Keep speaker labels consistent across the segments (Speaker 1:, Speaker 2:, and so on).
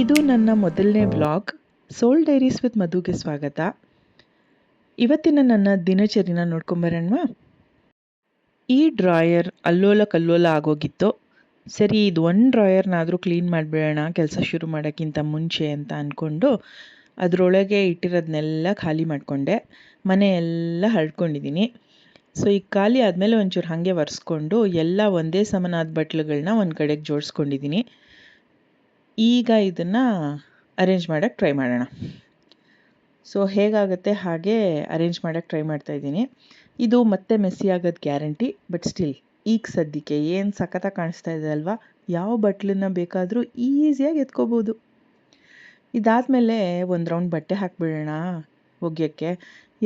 Speaker 1: ಇದು ನನ್ನ ಮೊದಲನೇ ವ್ಲಾಗ್. ಸೋಲ್ ಡೈರೀಸ್ ವಿತ್ ಮಧುಗೆ ಸ್ವಾಗತ. ಇವತ್ತಿನ ನನ್ನ ದಿನಚರಿನ ನೋಡ್ಕೊಂಬರೋಣವಾ? ಈ ಡ್ರಾಯರ್ ಅಲ್ಲೋಲ ಕಲ್ಲೋಲ ಆಗೋಗಿತ್ತು. ಸರಿ, ಇದು ಒಂದು ಡ್ರಾಯರ್ನಾದರೂ ಕ್ಲೀನ್ ಮಾಡಿಬಿಡೋಣ ಕೆಲಸ ಶುರು ಮಾಡೋಕ್ಕಿಂತ ಮುಂಚೆ ಅಂತ ಅಂದ್ಕೊಂಡು ಅದರೊಳಗೆ ಇಟ್ಟಿರೋದನ್ನೆಲ್ಲ ಖಾಲಿ ಮಾಡಿಕೊಂಡೆ. ಮನೆ ಎಲ್ಲ ಹರಡ್ಕೊಂಡಿದ್ದೀನಿ. ಸೊ ಈಗ ಖಾಲಿ ಆದಮೇಲೆ ಒಂಚೂರು ಹಾಗೆ ಒರೆಸ್ಕೊಂಡು ಎಲ್ಲ ಒಂದೇ ಸಮನಾದ ಬಟ್ಲುಗಳನ್ನ ಒಂದು ಕಡೆಗೆ ಜೋಡಿಸ್ಕೊಂಡಿದ್ದೀನಿ. ಈಗ ಇದನ್ನು ಅರೇಂಜ್ ಮಾಡೋಕ್ಕೆ ಟ್ರೈ ಮಾಡೋಣ. ಸೊ ಹೇಗಾಗುತ್ತೆ ಹಾಗೆ ಅರೇಂಜ್ ಮಾಡೋಕ್ಕೆ ಟ್ರೈ ಮಾಡ್ತಾಯಿದ್ದೀನಿ. ಇದು ಮತ್ತೆ ಮೆಸ್ಸಿ ಆಗೋದು ಗ್ಯಾರಂಟಿ, ಬಟ್ ಸ್ಟಿಲ್ ಈಗ ಸದ್ಯಕ್ಕೆ ಏನು ಸಖತ್ತಾಗಿ ಕಾಣಿಸ್ತಾ ಇದೆ ಅಲ್ವಾ? ಯಾವ ಬಟ್ಲನ್ನ ಬೇಕಾದರೂ ಈಸಿಯಾಗಿ ಎತ್ಕೋಬೋದು. ಇದಾದಮೇಲೆ ಒಂದು ರೌಂಡ್ ಬಟ್ಟೆ ಹಾಕಿಬಿಡೋಣ ಒಗೆಯೋಕ್ಕೆ.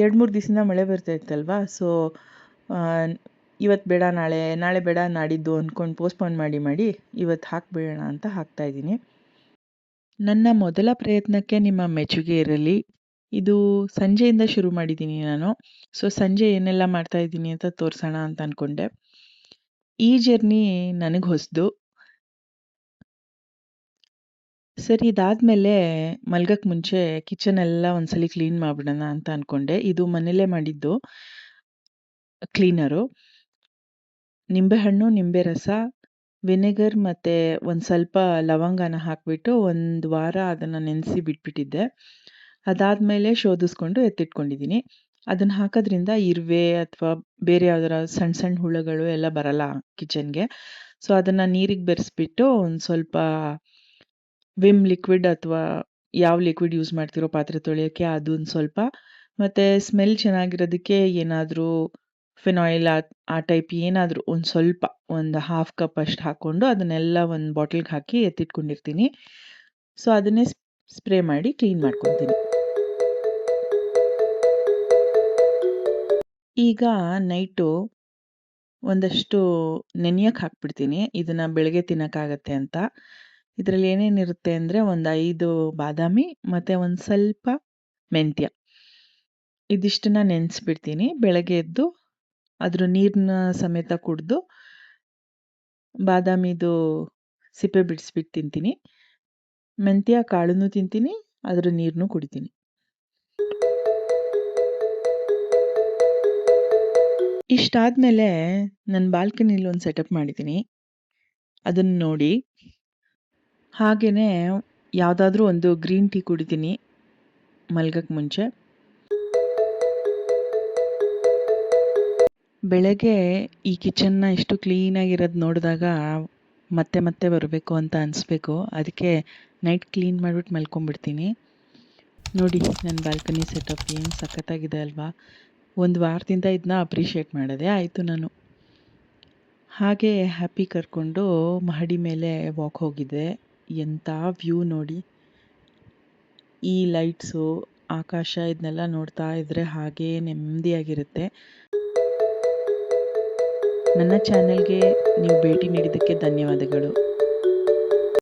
Speaker 1: 2-3 ದಿವಸದಿಂದ ಮಳೆ ಬರ್ತಾ ಇತ್ತಲ್ವಾ? ಸೊ ಇವತ್ತು ಬೇಡ ನಾಳೆ ಬೇಡ ನಾಡಿದ್ದು ಅಂದ್ಕೊಂಡು ಪೋಸ್ಟ್ಪೋನ್ ಮಾಡಿ ಇವತ್ತು ಹಾಕಿಬಿಡೋಣ ಅಂತ ಹಾಕ್ತಾಯಿದ್ದೀನಿ. ನನ್ನ ಮೊದಲ ಪ್ರಯತ್ನಕ್ಕೆ ನಿಮ್ಮ ಮೆಚ್ಚುಗೆ ಇರಲಿ. ಇದು ಸಂಜೆಯಿಂದ ಶುರು ಮಾಡಿದ್ದೀನಿ ನಾನು. ಸೊ ಸಂಜೆ ಏನೆಲ್ಲ ಮಾಡ್ತಾಯಿದ್ದೀನಿ ಅಂತ ತೋರಿಸೋಣ ಅಂತ ಅಂದ್ಕೊಂಡೆ. ಈ ಜರ್ನಿ ನನಗೆ ಹೊಸದು. ಸರಿ, ಇದಾದಮೇಲೆ ಮಲ್ಗಕ್ಕೆ ಮುಂಚೆ ಕಿಚನ್ ಎಲ್ಲ ಒಂದ್ಸಲಿ ಕ್ಲೀನ್ ಮಾಡಿಬಿಡೋಣ ಅಂತ ಅಂದ್ಕೊಂಡೆ. ಇದು ಮನೇಲೇ ಮಾಡಿದ್ದು ಕ್ಲೀನರು. ನಿಂಬೆಹಣ್ಣು, ನಿಂಬೆ ರಸ, ವಿನೆಗರ್ ಮತ್ತು ಒಂದು ಸ್ವಲ್ಪ ಲವಂಗನ ಹಾಕಿಬಿಟ್ಟು ಒಂದು ವಾರ ಅದನ್ನು ನೆನೆಸಿ ಬಿಟ್ಬಿಟ್ಟಿದ್ದೆ. ಅದಾದಮೇಲೆ ಶೋಧಿಸ್ಕೊಂಡು ಎತ್ತಿಟ್ಕೊಂಡಿದ್ದೀನಿ. ಅದನ್ನು ಹಾಕೋದ್ರಿಂದ ಇರುವೆ ಅಥವಾ ಬೇರೆ ಯಾವ್ದಾರ ಸಣ್ಣ ಸಣ್ಣ ಹುಳುಗಳು ಎಲ್ಲ ಬರಲ್ಲ ಕಿಚನ್ಗೆ. ಸೊ ಅದನ್ನು ನೀರಿಗೆ ಬೆರೆಸ್ಬಿಟ್ಟು ಒಂದು ಸ್ವಲ್ಪ ವಿಮ್ ಲಿಕ್ವಿಡ್ ಅಥವಾ ಯಾವ ಲಿಕ್ವಿಡ್ ಯೂಸ್ ಮಾಡ್ತಿರೋ ಪಾತ್ರೆ ತೊಳೆಯೋಕ್ಕೆ ಅದೊಂದು ಸ್ವಲ್ಪ, ಮತ್ತು ಸ್ಮೆಲ್ ಚೆನ್ನಾಗಿರೋದಕ್ಕೆ ಏನಾದರೂ ಫಿನಾಯಿಲ್ ಆ ಟೈಪ್ ಏನಾದರೂ ಒಂದು ಸ್ವಲ್ಪ ಒಂದು 1/2 ಕಪ್ ಅಷ್ಟು ಹಾಕ್ಕೊಂಡು ಅದನ್ನೆಲ್ಲ ಒಂದು ಬಾಟಲ್ಗೆ ಹಾಕಿ ಎತ್ತಿಟ್ಕೊಂಡಿರ್ತೀನಿ. ಸೊ ಅದನ್ನೇ ಸ್ಪ್ರೇ ಮಾಡಿ ಕ್ಲೀನ್ ಮಾಡ್ಕೊತೀನಿ. ಈಗ ನೈಟು ಒಂದಷ್ಟು ನೆನೆಯಕ್ಕೆ ಹಾಕ್ಬಿಡ್ತೀನಿ, ಇದನ್ನು ಬೆಳಗ್ಗೆ ತಿನ್ನೋಕ್ಕಾಗತ್ತೆ ಅಂತ. ಇದರಲ್ಲಿ ಏನೇನಿರುತ್ತೆ ಅಂದರೆ ಒಂದು 5 ಬಾದಾಮಿ ಮತ್ತು ಒಂದು ಸ್ವಲ್ಪ ಮೆಂತ್ಯ. ಇದಿಷ್ಟನ್ನು ನೆನೆಸ್ಬಿಡ್ತೀನಿ. ಬೆಳಗ್ಗೆ ಎದ್ದು ಅದ್ರ ನೀರನ್ನ ಸಮೇತ ಕುಡಿದು ಬಾದಾಮಿದು ಸಿಪ್ಪೆ ಬಿಡಿಸ್ಬಿಟ್ಟು ತಿಂತೀನಿ. ಮೆಂತ್ಯ ಕಾಳನ್ನು ತಿಂತೀನಿ, ಅದರ ನೀರನ್ನು ಕುಡಿತೀನಿ. ಇಷ್ಟಾದಮೇಲೆ ನನ್ನ ಬಾಲ್ಕನಿಲಿ ಒಂದು ಸೆಟಪ್ ಮಾಡಿದ್ದೀನಿ, ಅದನ್ನು ನೋಡಿ. ಹಾಗೆಯೇ ಯಾವುದಾದ್ರೂ ಒಂದು ಗ್ರೀನ್ ಟೀ ಕುಡಿತೀನಿ ಮಲ್ಗಕ್ಕೆ ಮುಂಚೆ. ಬೆಳಗ್ಗೆ ಈ ಕಿಚನ್ನ ಇಷ್ಟು ಕ್ಲೀನಾಗಿರೋದು ನೋಡಿದಾಗ ಮತ್ತೆ ಮತ್ತೆ ಬರಬೇಕು ಅಂತ ಅನಿಸ್ಬೇಕು. ಅದಕ್ಕೆ ನೈಟ್ ಕ್ಲೀನ್ ಮಾಡಿಬಿಟ್ಟು ಮಲ್ಕೊಂಡ್ಬಿಡ್ತೀನಿ. ನೋಡಿ ನನ್ನ ಬಾಲ್ಕನಿ ಸೆಟಪ್ ಏನು ಸಖತ್ತಾಗಿದೆ ಅಲ್ವಾ? ಒಂದು ವಾರದಿಂದ ಇದನ್ನ ಅಪ್ರಿಷಿಯೇಟ್ ಮಾಡೋದೇ ಆಯಿತು ನಾನು. ಹಾಗೆ ಹ್ಯಾಪಿ ಕರ್ಕೊಂಡು ಮಹಡಿ ಮೇಲೆ ವಾಕ್ ಹೋಗಿದ್ದೆ. ಎಂಥ ವ್ಯೂ ನೋಡಿ! ಈ ಲೈಟ್ಸು, ಆಕಾಶ ಇದನ್ನೆಲ್ಲ ನೋಡ್ತಾ ಇದ್ದರೆ ಹಾಗೇ ನೆಮ್ಮದಿಯಾಗಿರುತ್ತೆ. ನನ್ನ ಚಾನೆಲ್ಗೆ ನೀವು ಭೇಟಿ ನೀಡಿದ್ದಕ್ಕೆ ಧನ್ಯವಾದಗಳು.